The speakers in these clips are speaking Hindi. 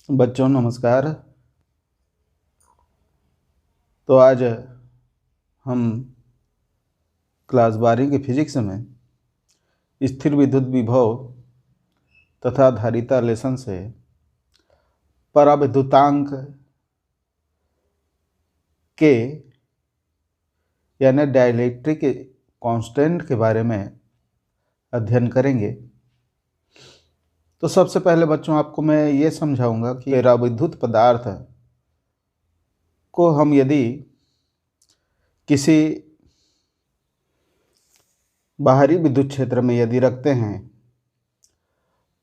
बच्चों नमस्कार। तो आज हम क्लास 12 की फिजिक्स में स्थिर विद्युत विभव तथा धारिता लेसन से पराविद्युतांक के यानी डाइलेक्ट्रिक कांस्टेंट के बारे में अध्ययन करेंगे। तो सबसे पहले बच्चों आपको मैं ये समझाऊंगा कि पराविद्युत पदार्थ को हम यदि किसी बाहरी विद्युत क्षेत्र में यदि रखते हैं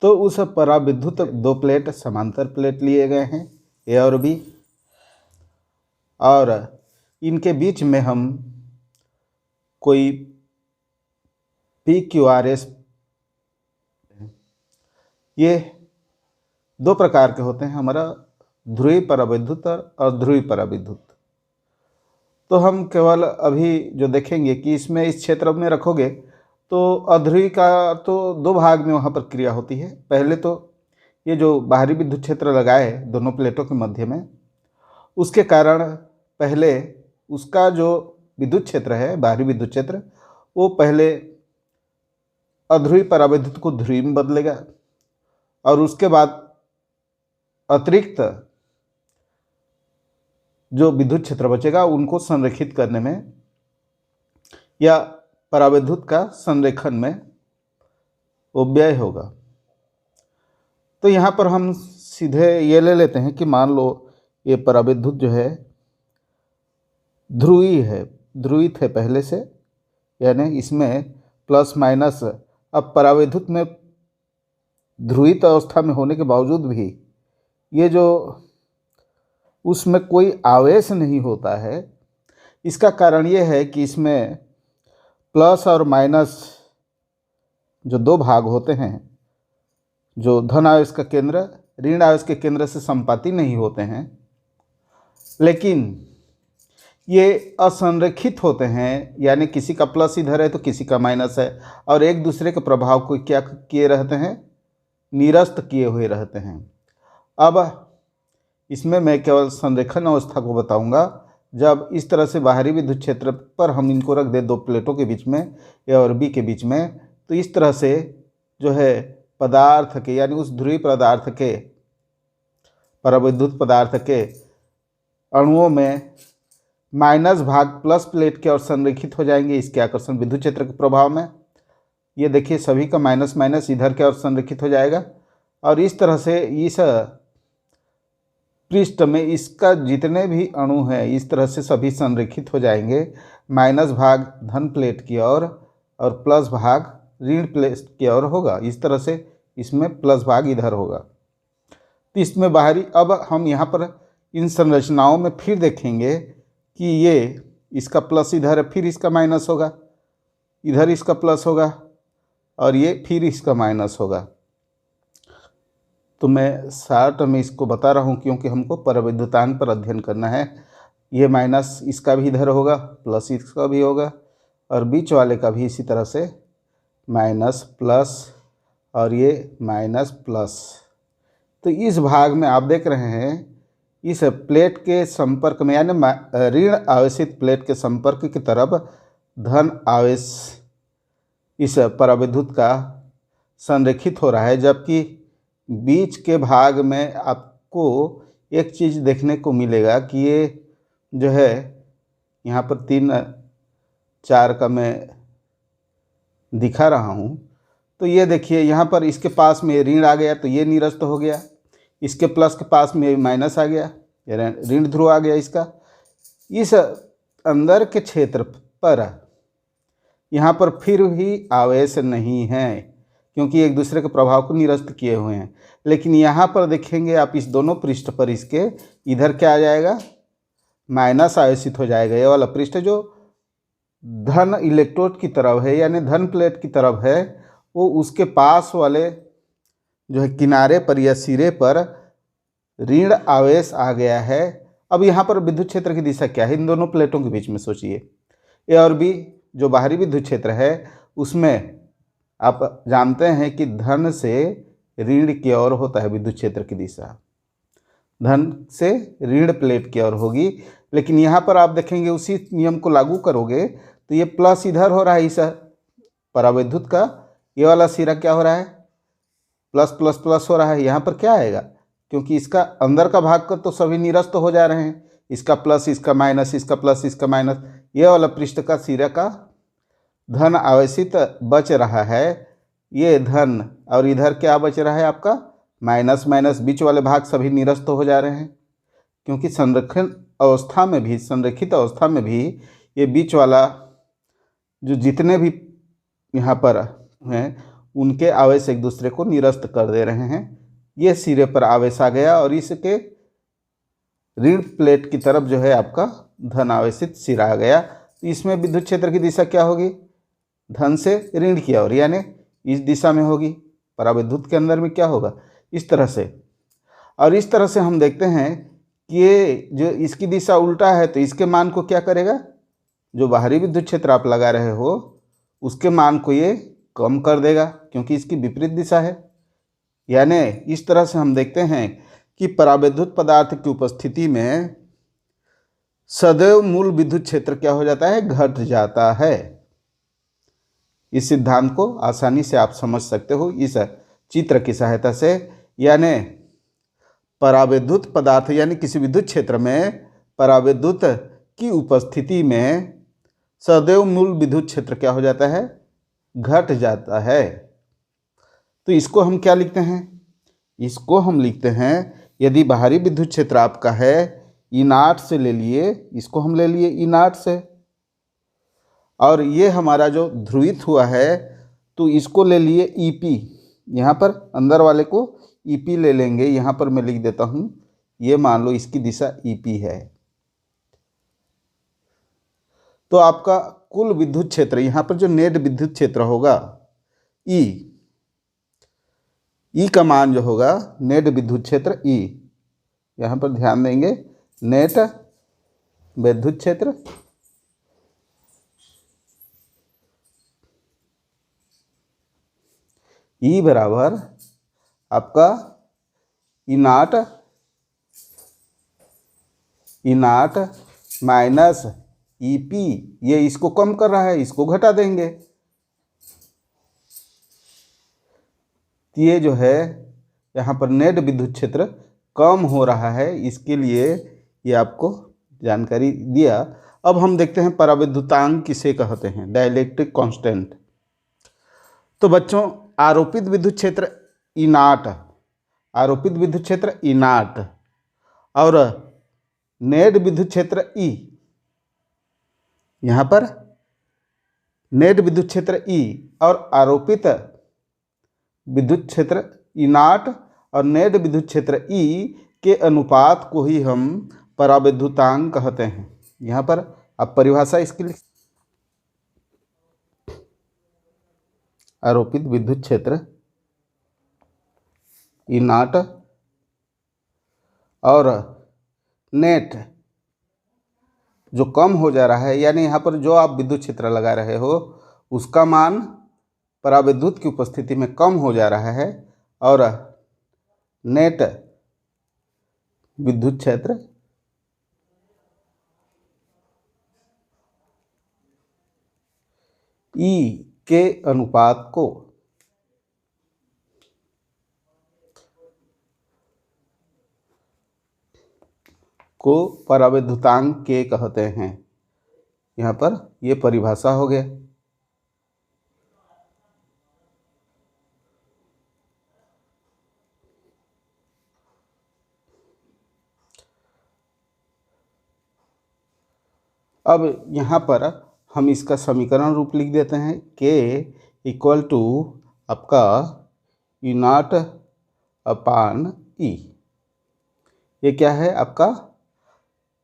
तो उस पराविद्युत दो प्लेट समांतर प्लेट लिए गए हैं ए और बी, और इनके बीच में हम कोई पी क्यू आर एस, ये दो प्रकार के होते हैं हमारा ध्रुवीय पराविद्युत और ध्रुवीय पराविद्युत। तो हम केवल अभी जो देखेंगे कि इसमें इस क्षेत्र में रखोगे तो अध्रुवी का तो दो भाग में वहाँ पर क्रिया होती है। पहले तो ये जो बाहरी विद्युत क्षेत्र लगाए दोनों प्लेटों के मध्य में, उसके कारण पहले उसका जो विद्युत क्षेत्र है बाहरी विद्युत क्षेत्र वो पहले अध्रुवी पराविद्युत को ध्रुवीय में बदलेगा और उसके बाद अतिरिक्त जो विद्युत क्षेत्र बचेगा उनको संरेखित करने में या पराविद्युत का संरेखन में वो व्यय होगा। तो यहाँ पर हम सीधे ये ले लेते हैं कि मान लो ये पराविद्युत जो है ध्रुवीय है, ध्रुवित है पहले से, यानी इसमें प्लस माइनस। अब पराविद्युत में ध्रुवित अवस्था में होने के बावजूद भी ये जो उसमें कोई आवेश नहीं होता है, इसका कारण ये है कि इसमें प्लस और माइनस जो दो भाग होते हैं, जो धन आवेश का केंद्र ऋण आवेश के केंद्र से संपाती नहीं होते हैं, लेकिन ये असंरेखित होते हैं, यानी किसी का प्लस इधर है तो किसी का माइनस है, और एक दूसरे के प्रभाव को क्या किए रहते हैं, निरस्त किए हुए रहते हैं। अब इसमें मैं केवल संरेखन अवस्था को बताऊंगा। जब इस तरह से बाहरी विद्युत क्षेत्र पर हम इनको रख दें दो प्लेटों के बीच में ए और बी के बीच में, तो इस तरह से जो है पदार्थ के यानी उस ध्रुवीय पदार्थ के पराविद्युत पदार्थ के अणुओं में माइनस भाग प्लस प्लेट के और संरेखित हो जाएंगे इसके आकर्षण विद्युत क्षेत्र के प्रभाव में। ये देखिए सभी का माइनस माइनस इधर के और संरेखित हो जाएगा, और इस तरह से इस पृष्ठ में इसका जितने भी अणु हैं इस तरह से सभी संरेखित हो जाएंगे, माइनस भाग धन प्लेट की ओर और प्लस भाग ऋण प्लेट की ओर होगा। इस तरह से इसमें प्लस भाग इधर होगा। तो इसमें बाहरी, अब हम यहाँ पर इन संरचनाओं में फिर देखेंगे कि ये इसका प्लस इधर है, फिर इसका माइनस होगा, इधर इसका प्लस होगा और ये फिर इसका माइनस होगा। तो मैं शार्ट में इसको बता रहा हूँ क्योंकि हमको पराविद्युतांक पर अध्ययन करना है। ये माइनस इसका भी इधर होगा, प्लस इसका भी होगा, और बीच वाले का भी इसी तरह से माइनस प्लस और ये माइनस प्लस। तो इस भाग में आप देख रहे हैं इस प्लेट के संपर्क में यानी ऋण आवेशित प्लेट के संपर्क की तरफ धन आवेश इस पराविद्युत का संरेखित हो रहा है, जबकि बीच के भाग में आपको एक चीज़ देखने को मिलेगा कि ये जो है यहाँ पर 3 4 का मैं दिखा रहा हूँ। तो ये देखिए यहाँ पर इसके पास में ऋण आ गया तो ये निरस्त हो गया, इसके प्लस के पास में माइनस आ गया, ऋण ध्रुव आ गया इसका। इस अंदर के क्षेत्र पर यहाँ पर फिर भी आवेश नहीं है क्योंकि एक दूसरे के प्रभाव को निरस्त किए हुए हैं। लेकिन यहाँ पर देखेंगे आप इस दोनों पृष्ठ पर इसके इधर क्या आ जाएगा, माइनस आवेशित हो जाएगा। ये वाला पृष्ठ जो धन इलेक्ट्रोड की तरफ है यानी धन प्लेट की तरफ है, वो उसके पास वाले जो है किनारे पर या सिरे पर ऋण आवेश आ गया है। अब यहाँ पर विद्युत क्षेत्र की दिशा क्या है इन दोनों प्लेटों के बीच में सोचिए। ए और बी जो बाहरी विद्युत क्षेत्र है उसमें आप जानते हैं कि धन से ऋण की ओर होता है विद्युत क्षेत्र की दिशा। धन से ऋण प्लेट की ओर होगी। लेकिन यहाँ पर आप देखेंगे उसी नियम को लागू करोगे तो ये प्लस इधर हो रहा है, इस परावैद्युत का ये वाला सिरा क्या हो रहा है, प्लस प्लस प्लस हो रहा है। यहाँ पर क्या आएगा, क्योंकि इसका अंदर का भाग का तो सभी निरस्त हो जा रहे हैं, इसका प्लस इसका माइनस, इसका प्लस इसका माइनस, ये वाला पृष्ठ का सिरा का धन आवेशित बच रहा है, ये धन, और इधर क्या बच रहा है आपका माइनस माइनस, बीच वाले भाग सभी निरस्त हो जा रहे हैं। क्योंकि संरेखित अवस्था में भी ये बीच वाला जो जितने भी यहाँ पर हैं उनके आवेश एक दूसरे को निरस्त कर दे रहे हैं। ये सिरे पर आवेश आ गया और इसके ऋण प्लेट की तरफ जो है आपका धन आवेशित सिरा आ गया। तो इसमें विद्युत क्षेत्र की दिशा क्या होगी, धन से ऋण की ओर, यानी इस दिशा में होगी। परावैद्युत के अंदर में क्या होगा, इस तरह से। और इस तरह से हम देखते हैं कि ये जो इसकी दिशा उल्टा है तो इसके मान को क्या करेगा, जो बाहरी विद्युत क्षेत्र आप लगा रहे हो उसके मान को ये कम कर देगा, क्योंकि इसकी विपरीत दिशा है। यानी इस तरह से हम देखते हैं कि परावैद्युत पदार्थ की उपस्थिति में सदैव मूल विद्युत क्षेत्र क्या हो जाता है, घट जाता है। इस सिद्धांत को आसानी से आप समझ सकते हो इस चित्र की सहायता से। यानी परावैद्युत पदार्थ यानी किसी विद्युत क्षेत्र में परावैद्युत की उपस्थिति में सदैव मूल विद्युत क्षेत्र क्या हो जाता है, घट जाता है। तो इसको हम क्या लिखते हैं, इसको हम लिखते हैं, यदि बाहरी विद्युत क्षेत्र आपका है E0 से ले लिए, इसको हम ले लिए E0 से, और ये हमारा जो ध्रुवित हुआ है तो इसको ले लिए EP, यहाँ पर अंदर वाले को EP ले लेंगे। यहाँ पर मैं लिख देता हूँ, ये मान लो इसकी दिशा EP है। तो आपका कुल विद्युत क्षेत्र, यहाँ पर जो नेट विद्युत क्षेत्र होगा E का मान जो होगा नेट विद्युत क्षेत्र E, यहाँ पर ध्यान देंगे, नेट विद्युत क्षेत्र E बराबर आपका E0 माइनस EP, ये इसको कम कर रहा है, इसको घटा देंगे। ये जो है यहाँ पर नेट विद्युत क्षेत्र कम हो रहा है, इसके लिए ये आपको जानकारी दिया। अब हम देखते हैं परावैद्युतांक किसे कहते हैं, डाइलेक्ट्रिक कांस्टेंट। तो बच्चों आरोपित विद्युत क्षेत्र E0, आरोपित विद्युत क्षेत्र E0 और नेट विद्युत क्षेत्र E, यहाँ पर नेट विद्युत क्षेत्र E और आरोपित विद्युत क्षेत्र E0 और नेट विद्युत क्षेत्र E के अनुपात को ही हम परावैद्युतांक कहते हैं। यहाँ पर अब परिभाषा इसकी लिख, आरोपित विद्युत क्षेत्र E0 और नेट जो कम हो जा रहा है, यानी यहाँ पर जो आप विद्युत क्षेत्र लगा रहे हो उसका मान परावैद्युत की उपस्थिति में कम हो जा रहा है, और नेट विद्युत क्षेत्र E के अनुपात को परावैद्युतांक के कहते हैं। यहाँ पर ये परिभाषा हो गया। अब यहाँ पर हम इसका समीकरण रूप लिख देते हैं, K इक्वल टू आपका E0 अपान E। ये क्या है आपका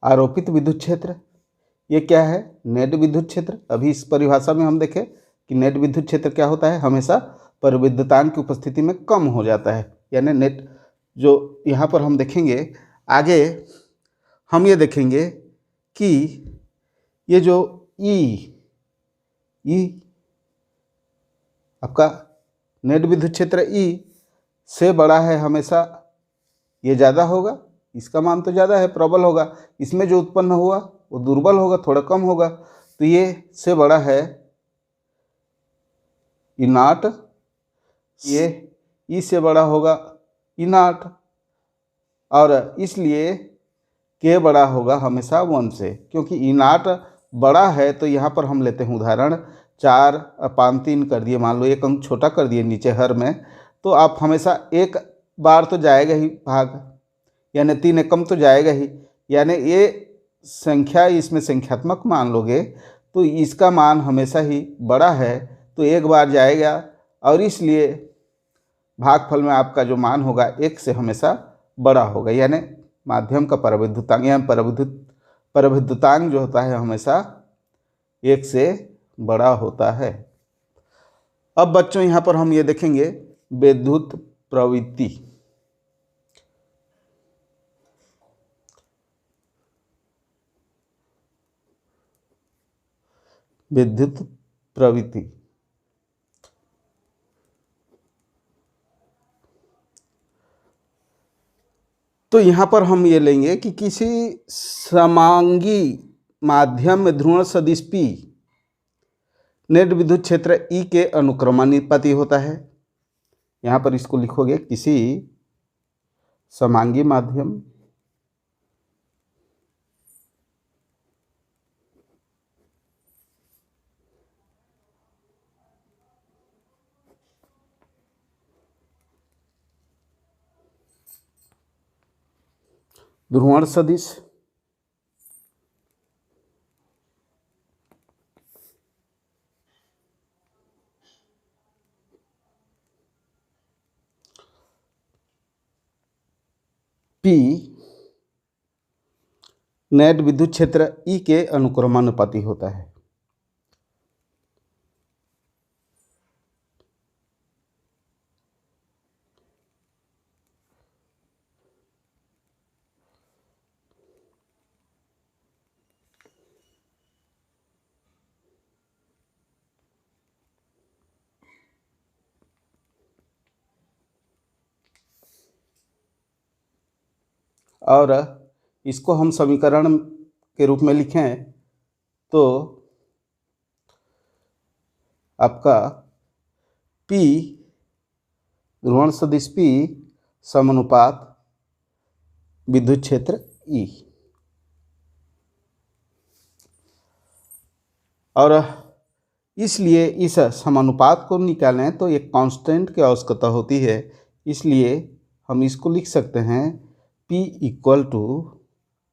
आरोपित विद्युत क्षेत्र, ये क्या है नेट विद्युत क्षेत्र। अभी इस परिभाषा में हम देखें कि नेट विद्युत क्षेत्र क्या होता है, हमेशा परावैद्युतांक की उपस्थिति में कम हो जाता है। यानी नेट जो यहाँ पर हम देखेंगे आगे, हम ये देखेंगे कि ये जो E आपका नेट विद्युत क्षेत्र E से बड़ा है, हमेशा ये ज़्यादा होगा, इसका मान तो ज़्यादा है, प्रबल होगा। इसमें जो उत्पन्न हुआ वो दुर्बल होगा, थोड़ा कम होगा। तो ये से बड़ा है ई नॉट, ये ई से बड़ा होगा ई नॉट, और इसलिए के बड़ा होगा हमेशा 1 से, क्योंकि ई नॉट बड़ा है। तो यहाँ पर हम लेते हैं उदाहरण 4 5 3 कर दिए, मान लो एक अंक छोटा कर दिए नीचे हर में, तो आप हमेशा एक बार तो जाएगा ही भाग, यानी 3 एकम तो जाएगा ही, यानी ये संख्या इसमें संख्यात्मक मान लोगे तो इसका मान हमेशा ही बड़ा है, तो एक बार जाएगा, और इसलिए भागफल में आपका जो मान होगा 1 से हमेशा बड़ा होगा, यानी माध्यम का परविद्युतांक या परविद्युतांक जो होता है हमेशा 1 से बड़ा होता है। अब बच्चों यहाँ पर हम ये देखेंगे विद्युत प्रवृत्ति। विद्युत प्रवृत्ति तो यहाँ पर हम ये लेंगे कि किसी समांगी माध्यम में ध्रुवण सदिश P नेट विद्युत क्षेत्र E के अनुक्रमानुपाती होता है। यहाँ पर इसको लिखोगे किसी समांगी माध्यम ध्रुवण सदिश P नेट विद्युत क्षेत्र E के अनुक्रमानुपाती होता है। और इसको हम समीकरण के रूप में लिखें तो आपका P ध्रुवण सदिश P समानुपात विद्युत क्षेत्र E, और इसलिए इस समानुपात को निकालें तो एक कांस्टेंट की आवश्यकता होती है, इसलिए हम इसको लिख सकते हैं P इक्वल टू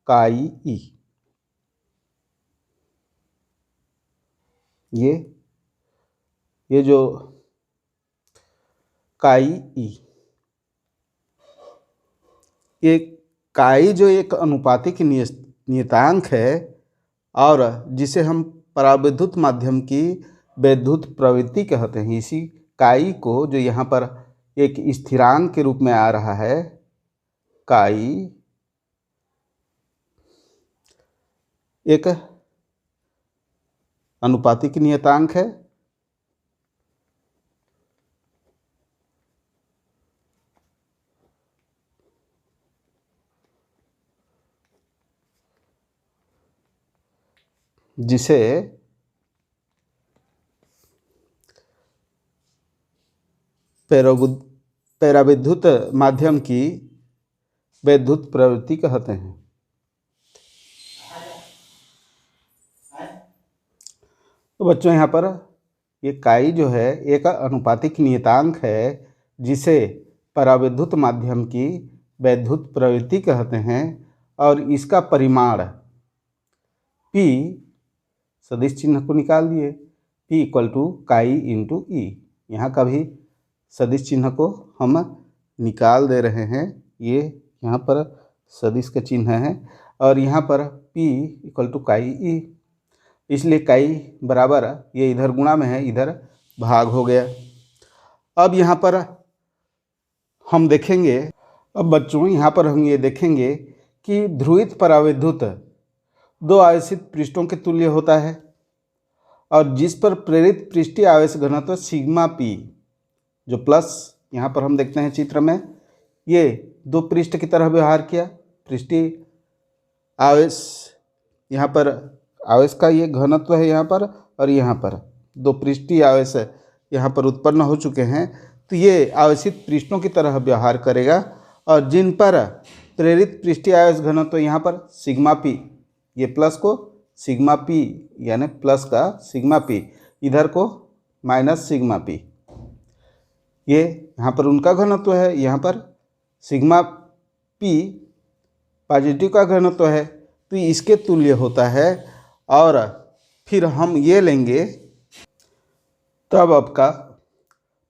काई E। ये जो काई E, ये काई जो एक अनुपातिक नियतांक है और जिसे हम पराविद्युत माध्यम की विद्युत प्रवृत्ति कहते हैं, इसी काई को जो यहाँ पर एक स्थिरांक के रूप में आ रहा है, काई एक अनुपातिक नियतांक है जिसे पराविद्युत माध्यम की विद्युत प्रवृत्ति कहते हैं। तो बच्चों यहाँ पर ये काई जो है एक अनुपातिक नियतांक है जिसे पराविद्युत माध्यम की विद्युत प्रवृत्ति कहते हैं, और इसका परिमाण P, सदिश चिन्ह को निकाल दिए, P इक्वल टू काई इंटू E। यहाँ का भी सदिश चिन्ह को हम निकाल दे रहे हैं, ये यहाँ पर सदिश का चिन्ह है और यहाँ पर P इक्वल टू काई E, इसलिए काई बराबर ये इधर गुणा में है, इधर भाग हो गया। अब यहाँ पर हम देखेंगे, अब बच्चों यहाँ पर हम ये देखेंगे कि ध्रुवित पराविद्युत दो आवेशित पृष्ठों के तुल्य होता है और जिस पर प्रेरित पृष्ठीय आवेश घनत्व सिग्मा P जो प्लस यहाँ पर हम देखते हैं चित्र में, ये दो पृष्ठ की तरह व्यवहार किया, पृष्ठीय आवेश, यहाँ पर आवेश का ये घनत्व है यहाँ पर, और यहाँ पर दो पृष्ठीय आवेश है यहाँ पर उत्पन्न हो चुके हैं। तो ये आवेशित पृष्ठों की तरह व्यवहार करेगा, और जिन पर प्रेरित पृष्ठीय आवेश घनत्व यहाँ पर सिग्मा पी, ये प्लस को सिग्मा पी यानी प्लस का सिग्मा पी, इधर को माइनस सिग्मा पी, ये यहाँ पर उनका घनत्व है, यहाँ पर सिग्मा पी पॉजिटिव का घनत्व है, तो इसके तुल्य होता है। और फिर हम ये लेंगे, तब आपका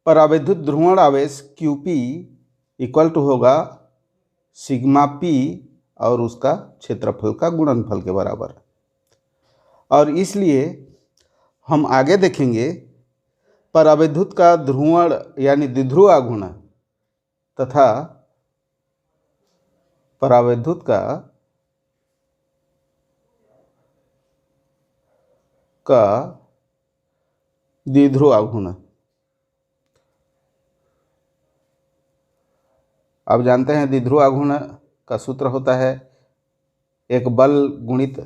परावैद्युत ध्रुवण आवेश QP इक्वल टू होगा सिग्मा P और उसका क्षेत्रफल का गुणनफल के बराबर। और इसलिए हम आगे देखेंगे परावैद्युत का ध्रुवण यानी द्विध्रुव आघूर्ण तथा परावैद्युत का द्विध्रुव आघूर्ण। आप जानते हैं द्विध्रुव आघूर्ण का सूत्र होता है एक बल गुणित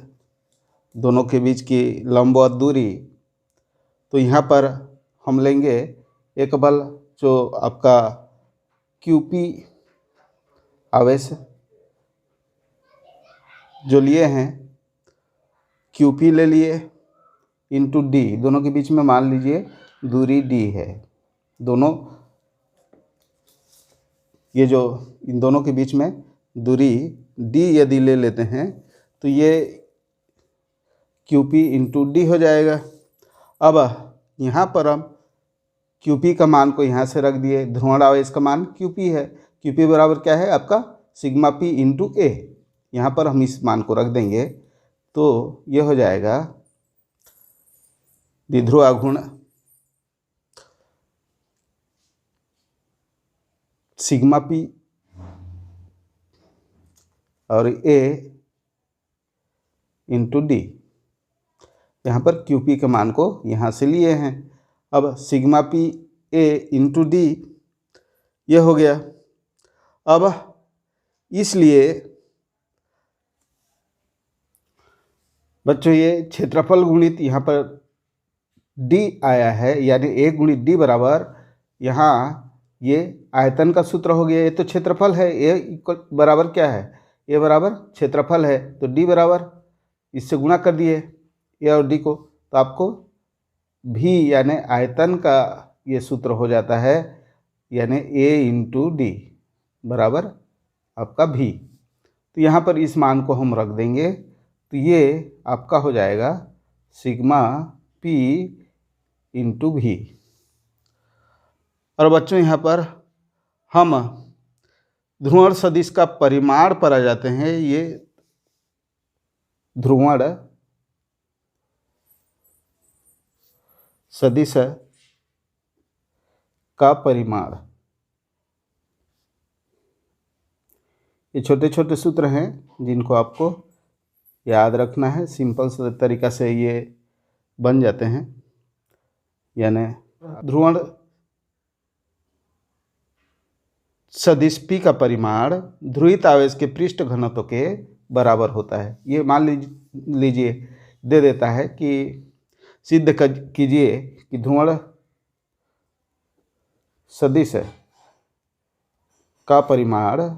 दोनों के बीच की लंबवत दूरी। तो यहाँ पर हम लेंगे एक बल जो आपका QP आवेश जो लिए हैं, QP ले लिए इंटू D, दोनों के बीच में मान लीजिए दूरी D है। दोनों ये जो इन दोनों के बीच में दूरी D यदि ले लेते हैं तो ये QP इंटू D हो जाएगा। अब यहाँ पर हम QP का मान को यहाँ से रख दिए, ध्रुवण आवेश का मान QP है, QP बराबर क्या है आपका सिग्मा P इंटू A, यहाँ पर हम इस मान को रख देंगे तो ये हो जाएगा द्विध्रुव आघूर्ण सिग्मा P और A इंटू D। यहाँ पर QP के मान को यहाँ से लिए हैं। अब sigma P A into D ये हो गया। अब इसलिए बच्चों ये क्षेत्रफल गुणित यहाँ पर D आया है, यानी A गुणित D बराबर, यहाँ ये आयतन का सूत्र हो गया, ये तो क्षेत्रफल है, A बराबर क्या है, A बराबर क्षेत्रफल है, तो D बराबर इससे गुणा कर दिए A और D को, तो आपको V यानी आयतन का ये सूत्र हो जाता है, यानी A इंटू D बराबर आपका V। तो यहाँ पर इस मान को हम रख देंगे, तो ये आपका हो जाएगा सिग्मा P इंटू V। और बच्चों यहाँ पर हम ध्रुवण सदिश का परिमाण पर आ जाते हैं। ये ध्रुवण सदिश का परिमाण, ये छोटे छोटे सूत्र हैं जिनको आपको याद रखना है, सिंपल से तरीका से ये बन जाते हैं। यानी ध्रुवण सदिश P का परिमाण ध्रुवित आवेश के पृष्ठ घनत्व के बराबर होता है। ये मान लीजिए दे देता है कि सिद्ध कीजिए कि ध्रुवण सदिश का परिमाण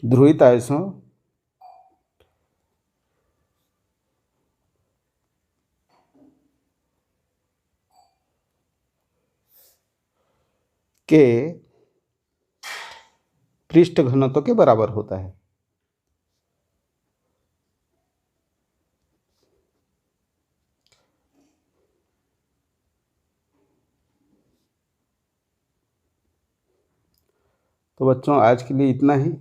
ध्रुवित आवेशों के पृष्ठ घनत्व के बराबर होता है। तो बच्चों आज के लिए इतना ही।